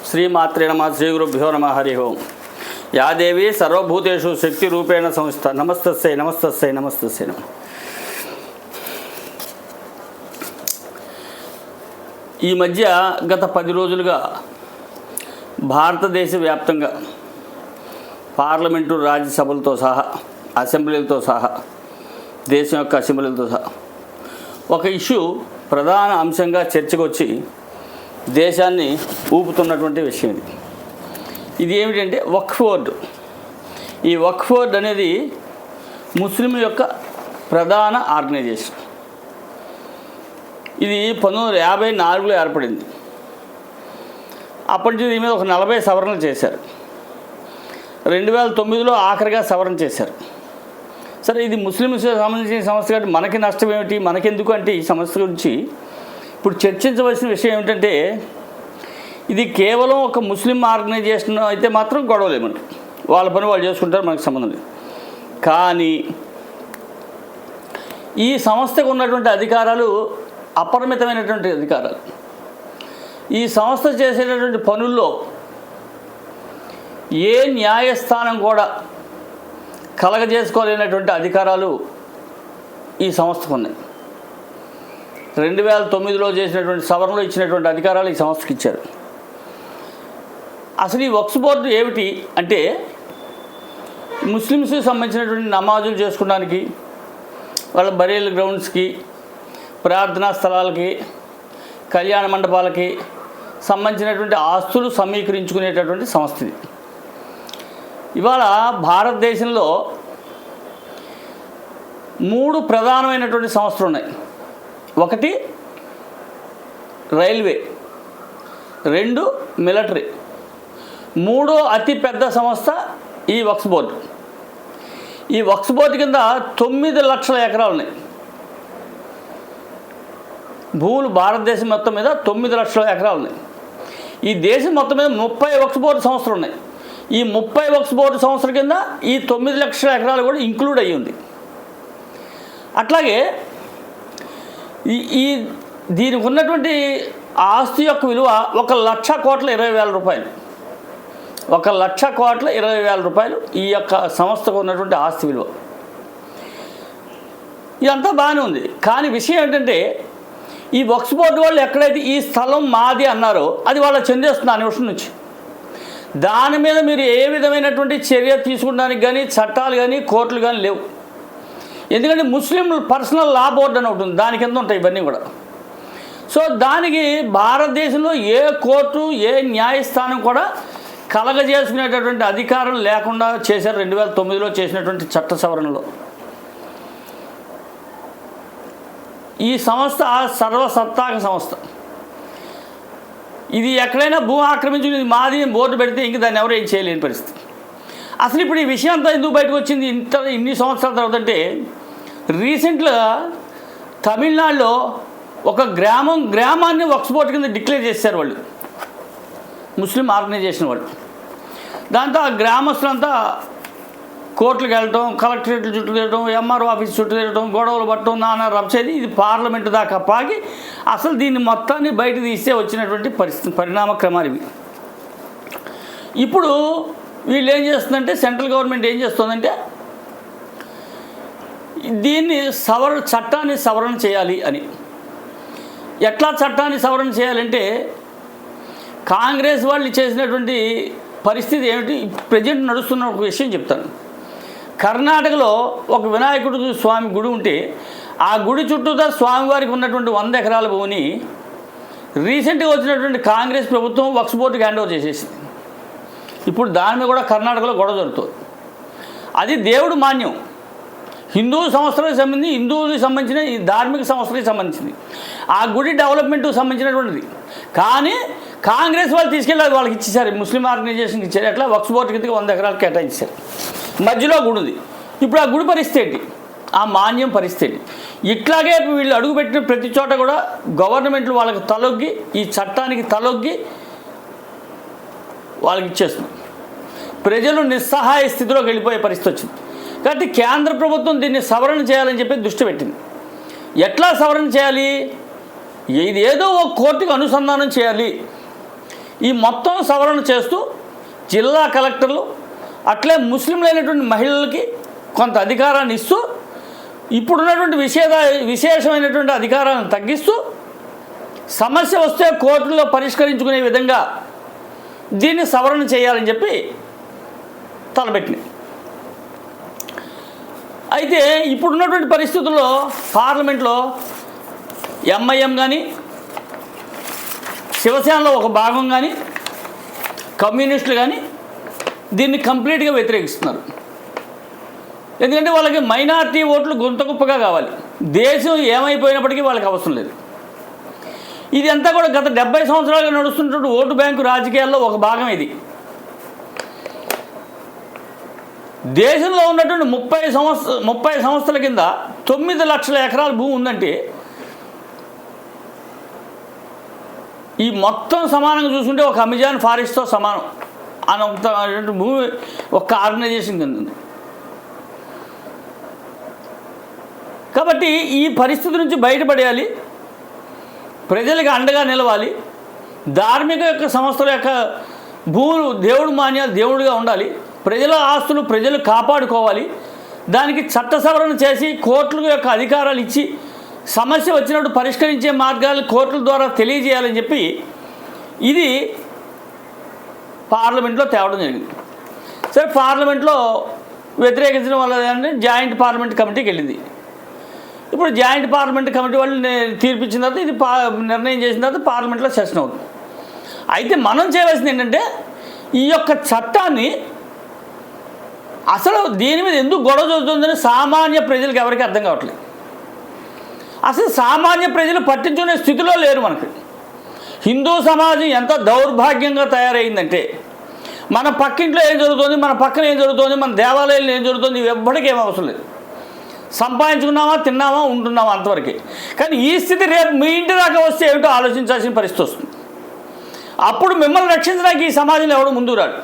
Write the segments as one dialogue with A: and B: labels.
A: శ్రీమాత్రే నమః శ్రీ గురుభ్యో నమః హరి ఓం. యా దేవి సర్వభూతేషు శక్తి రూపేణ సంస్థ. నమస్తస్యై నమస్తస్యై నమస్తస్యై నమః. ఈ మధ్య గత 10 రోజులుగా భారతదేశ వ్యాప్తంగా పార్లమెంటు రాజ్యసభలతో సహా అసెంబ్లీలతో సహా దేశం యొక్క అసెంబ్లీలతో సహా ఒక ఇష్యూ ప్రధాన అంశంగా చర్చకు వచ్చి దేశాన్ని ఊపుతున్నటువంటి విషయం ఇది ఏమిటంటే వక్ఫ్ బోర్డు. ఈ వక్ఫ్ బోర్డు అనేది ముస్లిం యొక్క ప్రధాన ఆర్గనైజేషన్. ఇది 1954లో ఏర్పడింది. అప్పటి నుంచి దీని మీద ఒక 40 సవరణలు చేశారు. 2009లో ఆఖరిగా సవరణ చేశారు. సరే, ఇది ముస్లింస్ సంబంధించిన సమస్య కాబట్టి మనకి నష్టం ఏమిటి, మనకెందుకు అంటే ఈ సమస్య గురించి ఇప్పుడు చర్చించవలసిన విషయం ఏమిటంటే, ఇది కేవలం ఒక ముస్లిం ఆర్గనైజేషన్ అయితే మాత్రం గొడవలే, మనకి వాళ్ళ పని వాళ్ళు చేసుకుంటారు, మనకు సంబంధం లేదు. కానీ ఈ సంస్థకు ఉన్నటువంటి అధికారాలు అపరిమితమైనటువంటి అధికారాలు. ఈ సంస్థ చేసేటటువంటి పనుల్లో ఏ న్యాయస్థానం కూడా కలగజేసుకోలేనటువంటి అధికారాలు ఈ సంస్థకు ఉన్నాయి. 2009లో చేసినటువంటి సవరణలో ఇచ్చినటువంటి అధికారాలు ఈ సంస్థకి ఇచ్చారు. అసలు ఈ వక్ఫ్ బోర్డు ఏమిటి అంటే, ముస్లిమ్స్కి సంబంధించినటువంటి నమాజులు చేసుకోవడానికి, వాళ్ళ బరియల్ గ్రౌండ్స్కి, ప్రార్థనా స్థలాలకి, కళ్యాణ మండపాలకి సంబంధించినటువంటి ఆస్తులు సమీకరించుకునేటటువంటి సంస్థ ఇది. ఇవాళ భారతదేశంలో 3 ప్రధానమైనటువంటి సంస్థలు ఉన్నాయి. ఒకటి రైల్వే, 2 మిలిటరీ, 3 అతి పెద్ద సంస్థ ఈ వక్ఫ్ బోర్డు. ఈ వక్ఫ్ బోర్డు కింద 9 లక్షల ఎకరాలు ఉన్నాయి. భూములు భారతదేశం మొత్తం మీద 9 లక్షల ఎకరాలు ఉన్నాయి. ఈ దేశం మొత్తం మీద 30 వక్ఫ్ బోర్డు సంస్థలు ఉన్నాయి. ఈ 30 వక్ఫ్ బోర్డు సంస్థల కింద ఈ 9 లక్షల ఎకరాలు కూడా ఇంక్లూడ్ అయ్యి ఉంది. అట్లాగే ఈ దీనికి ఉన్నటువంటి ఆస్తి యొక్క విలువ 1,20,20,000 రూపాయలు. 1,20,20,000 రూపాయలు ఈ యొక్క సంస్థకు ఉన్నటువంటి ఆస్తి విలువ. ఇదంతా బాగానే ఉంది. కానీ విషయం ఏంటంటే, ఈ వక్ఫ్ బోర్డు వాళ్ళు ఎక్కడైతే ఈ స్థలం మాది అన్నారో అది వాళ్ళకి చెందేస్తుంది ఆ నిమిషం నుంచి. దాని మీద మీరు ఏ విధమైనటువంటి చర్య తీసుకోవడానికి కానీ చట్టాలు కానీ కోర్టులు కానీ లేవు. ఎందుకంటే ముస్లిం పర్సనల్ లా బోర్డు అని ఉంటుంది, దాని కింద ఉంటాయి ఇవన్నీ కూడా. సో దానికి భారతదేశంలో ఏ కోర్టు ఏ న్యాయస్థానం కూడా కలగజేసుకునేటటువంటి అధికారం లేకుండా చేశారు 2009లో చేసినటువంటి చట్ట సవరణలో. ఈ సంస్థ సర్వసత్తాక సంస్థ. ఇది ఎక్కడైనా భూ ఆక్రమించుకుని ఇది మాది బోర్డు పెడితే ఇంక దాన్ని ఎవరు ఏం చేయలేని పరిస్థితి. అసలు ఇప్పుడు ఈ విషయం అంతా ఎందుకు బయటకు వచ్చింది ఇన్ని సంవత్సరాల తర్వాత అంటే, రీసెంట్గా తమిళనాడులో ఒక గ్రామాన్ని వక్ఫ్ బోర్డు కింద డిక్లేర్ చేశారు వాళ్ళు, ముస్లిం ఆర్గనైజేషన్ వాళ్ళు. దాంతో ఆ గ్రామస్తులంతా కోర్టులకు వెళ్ళటం, కలెక్టరేట్లు చుట్టూ తిరగటం, ఎంఆర్ఓ ఆఫీస్ చుట్టూ తిరగటం, గొడవలు పట్టడం, నానా రబ్చేది. ఇది పార్లమెంటు దాకా పాకి అసలు దీన్ని మొత్తాన్ని బయట తీస్తే వచ్చినటువంటి పరిణామ క్రమాలు ఇవి. ఇప్పుడు వీళ్ళు ఏం చేస్తుందంటే, సెంట్రల్ గవర్నమెంట్ ఏం చేస్తుందంటే, దీన్ని చట్టాన్ని సవరణ చేయాలి అని. ఎట్లా చట్టాన్ని సవరణ చేయాలంటే, కాంగ్రెస్ వాళ్ళు చేసినటువంటి పరిస్థితి ఏమిటి, ప్రజెంట్ నడుస్తున్న ఒక విషయం చెప్తాను. కర్ణాటకలో ఒక వినాయకుడు స్వామి గుడి ఉంటే ఆ గుడి చుట్టూతా స్వామివారికి ఉన్నటువంటి 100 ఎకరాల భూమిని రీసెంట్గా వచ్చినటువంటి కాంగ్రెస్ ప్రభుత్వం వక్ఫ్ బోర్డుకి హ్యాండ్ ఓవర్ చేసేసింది. ఇప్పుడు దాని మీద కూడా కర్ణాటకలో గొడవ జరుగుతుంది. అది దేవుడు మాన్యం, హిందూ సంస్థలకు సంబంధించి, హిందువులకు సంబంధించిన ఈ ధార్మిక సంస్థలకు సంబంధించింది, ఆ గుడి డెవలప్మెంట్కి సంబంధించినటువంటిది. కానీ కాంగ్రెస్ వాళ్ళు తీసుకెళ్ళి వాళ్ళకి ఇచ్చేసారు, ముస్లిం ఆర్గనైజేషన్కి ఇచ్చారు. అట్లా వక్ఫ్ బోర్డు కిందకి 100 ఎకరాలు కేటాయించారు. మధ్యలో గుడి ఉంది. ఇప్పుడు ఆ గుడి పరిస్థితి ఏంటి, ఆ మాన్యం పరిస్థితి. ఇట్లాగే వీళ్ళు అడుగుపెట్టిన ప్రతి చోట కూడా గవర్నమెంట్లు వాళ్ళకి తలొగ్గి, ఈ చట్టానికి తలొగ్గి వాళ్ళకి ఇచ్చేస్తుంది. ప్రజలు నిస్సహాయ స్థితిలోకి వెళ్ళిపోయే పరిస్థితి వచ్చింది. కాబట్టి కేంద్ర ప్రభుత్వం దీన్ని సవరణ చేయాలని చెప్పి దృష్టి పెట్టింది. ఎట్లా సవరణ చేయాలి, ఇది ఏదో ఒక కోర్టుకు అనుసంధానం చేయాలి. ఈ మొత్తం సవరణ చేస్తూ జిల్లా కలెక్టర్లు అట్లే ముస్లింలైనటువంటి మహిళలకి కొంత అధికారాన్ని ఇస్తూ ఇప్పుడున్నటువంటి విశేషమైనటువంటి అధికారాలను తగ్గిస్తూ సమస్య వస్తే కోర్టులో పరిష్కరించుకునే విధంగా దీన్ని సవరణ చేయాలని చెప్పి తలపెట్టింది. అయితే ఇప్పుడున్నటువంటి పరిస్థితుల్లో పార్లమెంట్లో ఎంఐఎం కానీ శివసేనలో ఒక భాగం కానీ కమ్యూనిస్టులు కానీ దీన్ని కంప్లీట్గా వ్యతిరేకిస్తున్నారు. ఎందుకంటే వాళ్ళకి మైనారిటీ ఓట్లు గుంతగుప్పగా కావాలి. దేశం ఏమైపోయినప్పటికీ వాళ్ళకి అవసరం లేదు. ఇది అంతా కూడా గత 70 సంవత్సరాలుగా నడుస్తున్నటువంటి ఓటు బ్యాంకు రాజకీయాల్లో ఒక భాగం ఇది. దేశంలో ఉన్నటువంటి 30 సంవత్సరాల కింద 9 లక్షల ఎకరాల భూమి ఉందంటే ఈ మొత్తం సమానంగా చూసుకుంటే ఒక అమెజాన్ ఫారెస్ట్తో సమానం అనంత భూమి ఒక్క ఆర్గనైజేషన్ కింద ఉంది. కాబట్టి ఈ పరిస్థితి నుంచి బయటపడేయాలి, ప్రజలకు అండగా నిలవాలి, ధార్మిక యొక్క సంస్థల యొక్క భూములు దేవుడు మాన్యాలు దేవుడిగా ఉండాలి, ప్రజల ఆస్తులు ప్రజలు కాపాడుకోవాలి, దానికి చట్ట సవరణ చేసి కోర్టుల యొక్క అధికారాలు ఇచ్చి సమస్య వచ్చినప్పుడు పరిష్కరించే మార్గాలు కోర్టుల ద్వారా తెలియజేయాలని చెప్పి ఇది పార్లమెంట్లో తేవడం జరిగింది. సరే, పార్లమెంట్లో వ్యతిరేకించడం వల్ల జాయింట్ పార్లమెంట్ కమిటీకి వెళ్ళింది. ఇప్పుడు జాయింట్ పార్లమెంట్ కమిటీ వాళ్ళు తీర్పిచ్చిన తర్వాత ఇది నిర్ణయం చేసిన తర్వాత పార్లమెంట్లో సెషన్ అవుతుంది. అయితే మనం చేయవలసింది ఏంటంటే ఈ యొక్క చట్టాన్ని అసలు దీని మీద ఎందుకు గొడవ జరుగుతుందని సామాన్య ప్రజలకు ఎవరికి అర్థం కావట్లేదు. అసలు సామాన్య ప్రజలు పట్టించుకునే స్థితిలో లేరు. మనకి హిందూ సమాజం ఎంత దౌర్భాగ్యంగా తయారైందంటే మన పక్కింట్లో ఏం జరుగుతుంది, మన పక్కన ఏం జరుగుతుంది, మన దేవాలయాల్లో ఏం జరుగుతుంది, ఎవ్వడికి ఏం అవసరం లేదు. సంపాదించుకున్నామా, తిన్నామా, ఉంటున్నామా అంతవరకే. కానీ ఈ స్థితి రేపు మీ ఇంటి దాకా వస్తే ఏమిటో ఆలోచించాల్సిన పరిస్థితి వస్తుంది. అప్పుడు మిమ్మల్ని రక్షించడానికి ఈ సమాజంలో ఎవడు ముందుకు రాడు.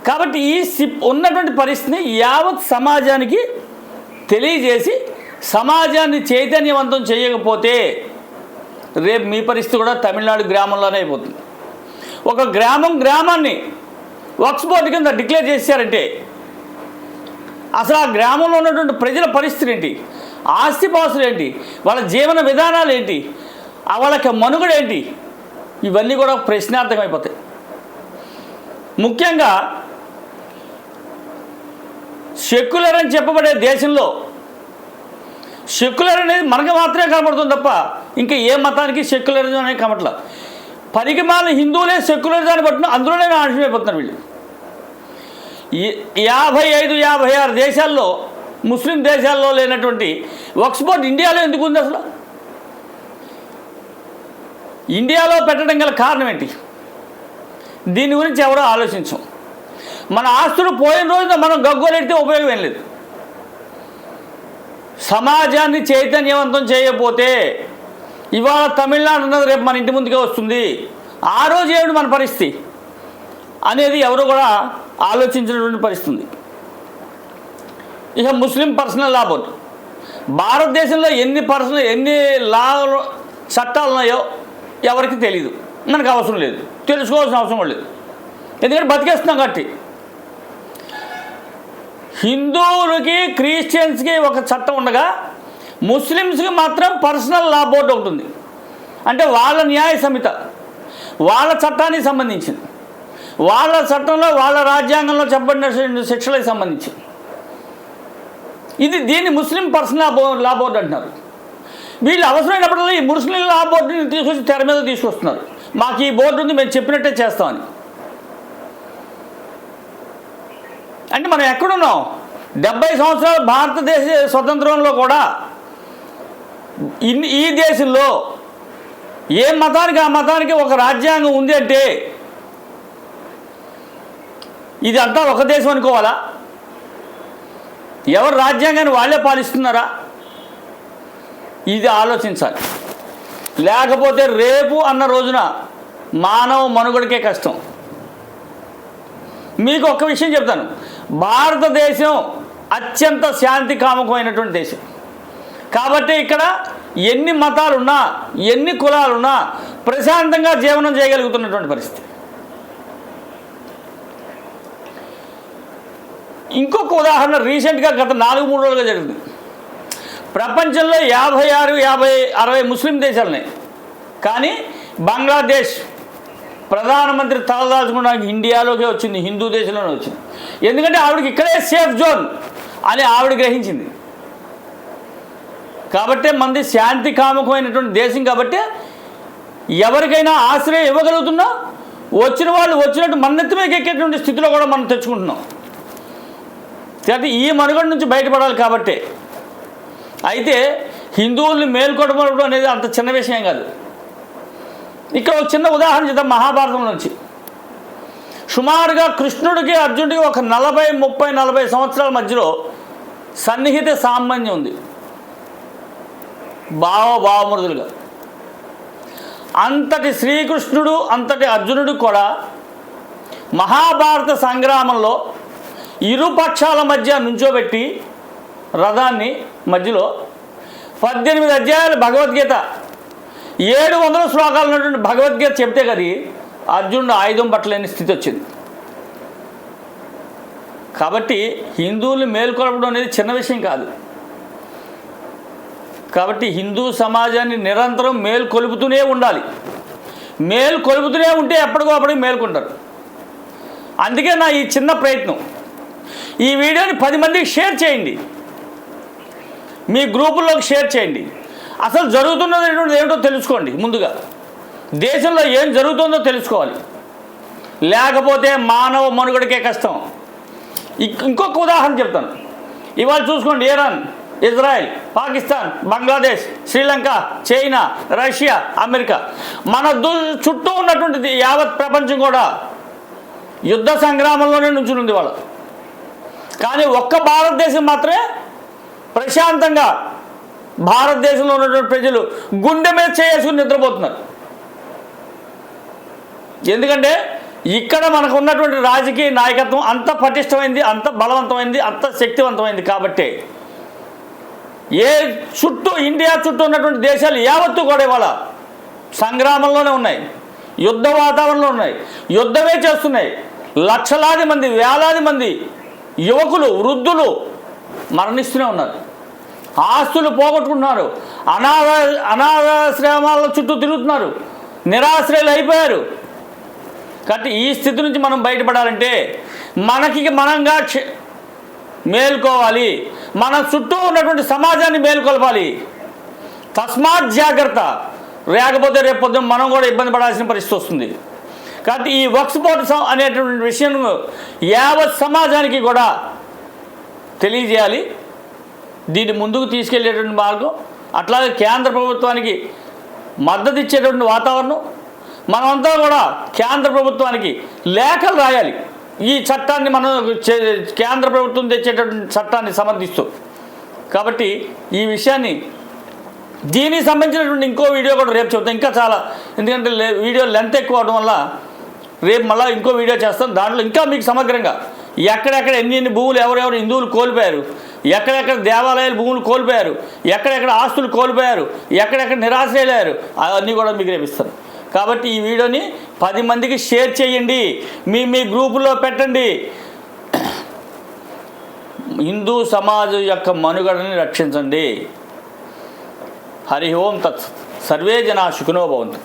A: కాబట్టి ఈ ఉన్నటువంటి పరిస్థితిని యావత్ సమాజానికి తెలియజేసి సమాజాన్ని చైతన్యవంతం చేయకపోతే రేపు మీ పరిస్థితి కూడా తమిళనాడు గ్రామంలోనే అయిపోతుంది. ఒక గ్రామాన్ని వక్ఫ్ బోర్డు కింద డిక్లేర్ చేశారంటే అసలు ఆ గ్రామంలో ఉన్నటువంటి ప్రజల పరిస్థితి ఏంటి, ఆస్తిపాస్తులు ఏంటి, వాళ్ళ జీవన విధానాలు ఏంటి, వాళ్ళకి మనుగడ ఏంటి, ఇవన్నీ కూడా ప్రశ్నార్థకమైపోతాయి. ముఖ్యంగా సెక్యులర్ అని చెప్పబడే దేశంలో సెక్యులర్ అనేది మనకు మాత్రమే కనబడుతుంది తప్ప ఇంకా ఏ మతానికి సెక్యులరిజం అనేది కనబట్ల. పనికిమాలిన హిందువులే సెక్యులరిజాన్ని పట్టిన అందులోనే నాశనమైపోతున్నారు వీళ్ళు. 55-56 దేశాల్లో ముస్లిం దేశాల్లో లేనటువంటి వక్ఫ్ బోర్డు ఇండియాలో ఎందుకు ఉంది? అసలు ఇండియాలో పెట్టడం గల కారణం ఏంటి? దీని గురించి ఎవరో ఆలోచించం. మన ఆస్తులు పోయిన రోజున మనం గగ్గోలెడితే ఉపయోగం ఏం లేదు. సమాజాన్ని చైతన్యవంతం చేయకపోతే ఇవాళ తమిళనాడు ఉన్నది రేపు మన ఇంటి ముందుకే వస్తుంది. ఆ రోజు ఏమిటి మన పరిస్థితి అనేది ఎవరు కూడా ఆలోచించినటువంటి పరిస్థితి. ఇక ముస్లిం పర్సనల్ లా బోర్డు భారతదేశంలో ఎన్ని లా చట్టాలు ఉన్నాయో ఎవరికి తెలియదు, మనకు అవసరం లేదు, తెలుసుకోవాల్సిన అవసరం కూడా లేదు. ఎందుకంటే బతికేస్తున్నాం కాబట్టి. హిందువులకి క్రిస్టియన్స్కి ఒక చట్టం ఉండగా ముస్లిమ్స్కి మాత్రం పర్సనల్ లా బోర్డు ఒకటి ఉంది. అంటే వాళ్ళ న్యాయ సంహిత వాళ్ళ చట్టానికి సంబంధించింది, వాళ్ళ చట్టంలో వాళ్ళ రాజ్యాంగంలో చెప్పబడిన శిక్షలకు సంబంధించి దీన్ని ముస్లిం పర్సనల్ లా బోర్డు అంటున్నారు. వీళ్ళు అవసరమైనప్పుడల్లా ఈ ముస్లిం లా బోర్డుని తీసుకొచ్చి తెర మీద తీసుకొస్తున్నారు. మాకు ఈ బోర్డు ఉంది, మేము చెప్పినట్టే చేస్తామని. అంటే మనం ఎక్కడున్నాం? 70 సంవత్సరాల భారతదేశ స్వతంత్రంలో కూడా ఈ దేశంలో ఏ మతానికి ఆ మతానికి ఒక రాజ్యాంగం ఉంది అంటే ఇది అంతా ఒక దేశం అనుకోవాలా? ఎవరు రాజ్యాంగాన్ని వాళ్ళే పాలిస్తున్నారా? ఇది ఆలోచించాలి. లేకపోతే రేపు అన్న రోజున మానవ మనుగడకే కష్టం. మీకు ఒక్క విషయం చెప్తాను. భారతదేశం అత్యంత శాంతి కాముకమైనటువంటి దేశం. కాబట్టి ఇక్కడ ఎన్ని మతాలున్నా, ఎన్ని కులాలున్నా, ప్రశాంతంగా జీవనం చేయగలుగుతున్నటువంటి పరిస్థితి. ఇంకొక ఉదాహరణ రీసెంట్గా గత 4-3 రోజులుగా జరిగింది. ప్రపంచంలో 56-60 ముస్లిం దేశాలున్నాయి, కానీ బంగ్లాదేశ్ ప్రధానమంత్రి తలదాల్చుకోవడానికి ఇండియాలోకే వచ్చింది, హిందూ దేశంలోనే వచ్చింది. ఎందుకంటే ఆవిడకి ఇక్కడే సేఫ్ జోన్ అని ఆవిడ గ్రహించింది. కాబట్టే మంది శాంతి కాముకమైనటువంటి దేశం, కాబట్టి ఎవరికైనా ఆశ్రయం ఇవ్వగలుగుతున్నా వచ్చిన వాళ్ళు వచ్చినట్టు మన్నెత్తి మీద ఎక్కేటువంటి స్థితిలో కూడా మనం తెచ్చుకుంటున్నాం. కాబట్టి ఈ మనుగడ నుంచి బయటపడాలి. కాబట్టే అయితే హిందువుల్ని మేల్కొడవడం అనేది అంత చిన్న విషయం కాదు. ఇక్కడ ఒక చిన్న ఉదాహరణ చేద్దాం. మహాభారతం నుంచి సుమారుగా కృష్ణుడికి అర్జునుడికి ఒక 40 సంవత్సరాల మధ్యలో సన్నిహిత సామాన్యం ఉంది, భావమృదులుగా. అంతటి శ్రీకృష్ణుడు అంతటి అర్జునుడు కూడా మహాభారత సంగ్రామంలో ఇరు పక్షాల మధ్య నుంచోబెట్టి రథాన్ని మధ్యలో 18 అధ్యాయాలు భగవద్గీత 700 శ్లోకాలు ఉన్నటువంటి భగవద్గీత చెప్తే కదా అర్జునుడు ఆయుధం పట్టలేని స్థితి వచ్చింది. కాబట్టి హిందువుల్ని మేల్కొల్పడం అనేది చిన్న విషయం కాదు. కాబట్టి హిందూ సమాజాన్ని నిరంతరం మేల్కొలుపుతూనే ఉండాలి. మేల్కొలుపుతూనే ఉంటే ఎప్పటికో అప్పటికి మేల్కొంటారు. అందుకే నా ఈ చిన్న ప్రయత్నం. ఈ వీడియోని 10 మందికి షేర్ చేయండి, మీ గ్రూపుల్లోకి షేర్ చేయండి. అసలు జరుగుతున్నది ఏమిటో తెలుసుకోండి. ముందుగా దేశంలో ఏం జరుగుతుందో తెలుసుకోవాలి, లేకపోతే మానవ మనుగడకే కష్టం. ఇంకొక ఉదాహరణ చెప్తాను. ఇవాళ చూసుకోండి, Iran, Israel, Pakistan, Bangladesh, Sri Lanka, China, Russia, America, మన చుట్టూ ఉన్నటువంటి యావత్ ప్రపంచం కూడా యుద్ధ సంగ్రామంలోనే నుంచుంది వాళ్ళ. కానీ ఒక్క భారతదేశం మాత్రమే ప్రశాంతంగా భారతదేశంలో ఉన్నటువంటి ప్రజలు గుండె మీద చేసుకుని నిద్రపోతున్నారు. ఎందుకంటే ఇక్కడ మనకు ఉన్నటువంటి రాజకీయ నాయకత్వం అంత పటిష్టమైంది, అంత బలవంతమైంది, అంత శక్తివంతమైంది. కాబట్టి ఏ చుట్టూ ఇండియా చుట్టూ ఉన్నటువంటి దేశాలు యావత్తు కూడా ఇవాళ సంగ్రామంలోనే ఉన్నాయి, యుద్ధ వాతావరణంలో ఉన్నాయి, యుద్ధమే చేస్తున్నాయి. లక్షలాది మంది, వేలాది మంది యువకులు, వృద్ధులు మరణిస్తూనే ఉన్నారు, ఆస్తులు పోగొట్టుకుంటున్నారు, అనాథాశ్రమాల చుట్టూ తిరుగుతున్నారు, నిరాశ్రయులు అయిపోయారు. కాబట్టి ఈ స్థితి నుంచి మనం బయటపడాలంటే మనంగా మేల్కోవాలి, మన చుట్టూ ఉన్నటువంటి సమాజాన్ని మేల్కొల్పాలి. తస్మాత్ జాగ్రత్త, లేకపోతే రేపు పొద్దున్న మనం కూడా ఇబ్బంది పడాల్సిన పరిస్థితి వస్తుంది. కాబట్టి ఈ వక్ఫ్ బోర్డు అనేటువంటి విషయం యావత్ సమాజానికి కూడా తెలియజేయాలి. దీన్ని ముందుకు తీసుకెళ్లేటువంటి మార్గం, అట్లాగే కేంద్ర ప్రభుత్వానికి మద్దతు ఇచ్చేటువంటి వాతావరణం. మనమంతా కూడా కేంద్ర ప్రభుత్వానికి లేఖలు రాయాలి. ఈ చట్టాన్ని మనం కేంద్ర ప్రభుత్వం తెచ్చేటటువంటి చట్టాన్ని సమర్థిస్తూ. కాబట్టి ఈ విషయాన్ని, దీనికి సంబంధించినటువంటి ఇంకో వీడియో కూడా రేపు చెప్తాను. ఇంకా చాలా, ఎందుకంటే వీడియో లెంత్ ఎక్కువ అవడం వల్ల రేపు మళ్ళీ ఇంకో వీడియో చేస్తాను. దాంట్లో ఇంకా మీకు సమగ్రంగా ఎక్కడెక్కడ ఎన్ని భూములు ఎవరెవరు హిందువులు కోల్పోయారు, ఎక్కడెక్కడ దేవాలయాలు భూములు కోల్పోయారు, ఎక్కడెక్కడ ఆస్తులు కోల్పోయారు, ఎక్కడెక్కడ నిరాశ్రయులయ్యారు, అవన్నీ కూడా మీకు రేపిస్తాను. కాబట్టి ఈ వీడియోని 10 మందికి షేర్ చేయండి, మీ గ్రూపుల్లో పెట్టండి. హిందూ సమాజం యొక్క మనుగడని రక్షించండి. హరి ఓం తత్. సర్వే జనా సుఖినో భవంతు.